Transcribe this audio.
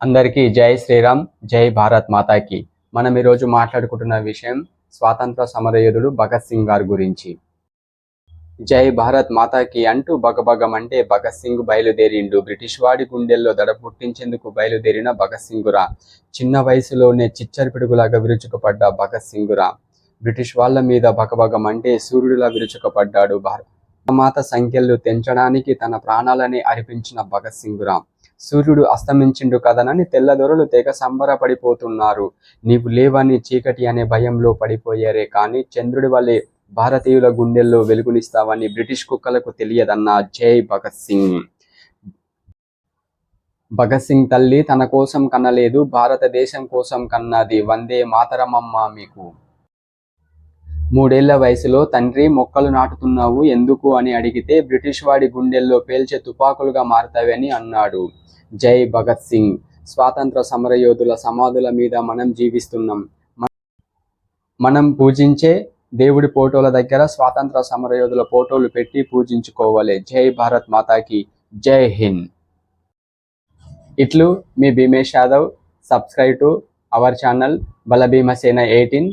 అందరికీ జై శ్రీరామ్, జై భారత్ మాతాకి. మనం ఈరోజు మాట్లాడుకుంటున్న విషయం స్వాతంత్ర సమరయోధుడు భగత్ సింగ్ గారి గురించి. జై భారత్ మాతాకి అంటూ బగబగమంటే భగత్ సింగ్ బయలుదేరిండు. బ్రిటిష్ వాడి గుండెల్లో దడ పుట్టించేందుకు బయలుదేరిన భగత్ సింగురా. చిన్న వయసులోనే చిచ్చరి పిడుగులాగా విరుచుకుపడ్డ భగత్ సింగురా. బ్రిటిష్ వాళ్ళ మీద బగబగమంటే సూర్యుడిలా విరుచుకుపడ్డాడు. మాత సంఖ్యలు తెంచడానికి తన ప్రాణాలని అర్పించిన భగత్ సింగురా. సూర్యుడు అస్తమించిండు కదనని తెల్లదొరలు తెగ సంబరపడిపోతున్నారు. నీవు లేవని చీకటి అనే భయంలో పడిపోయారే కానీ చంద్రుడి వల్లే భారతీయుల గుండెల్లో వెలుగునిస్తావని బ్రిటిష్ కుక్కలకు తెలియదన్నా. జై భగత్ సింగ్. భగత్ సింగ్ తల్లి తన కోసం కన్నలేదు, భారతదేశం కోసం కన్నది. వందే మాతరమమ్మ మీకు. 3 ఏళ్ల వయసులో తండ్రి మొక్కలు నాటుతున్నావు ఎందుకు అని అడిగితే బ్రిటిష్ వాడి గుండెల్లో పేల్చే తుపాకులుగా మారతావని అన్నాడు. జై భగత్ సింగ్. స్వాతంత్ర సమరయోధుల సమాధుల మీద మనం జీవిస్తున్నాం. మనం పూజించే దేవుడి ఫోటోల దగ్గర స్వాతంత్ర సమరయోధుల ఫోటోలు పెట్టి పూజించుకోవాలి. జై భారత్ మాతాకి. జై హింద్. ఇట్లు మీ Bhimesh Yadav. Subscribe to our channel Balabhimasena 18.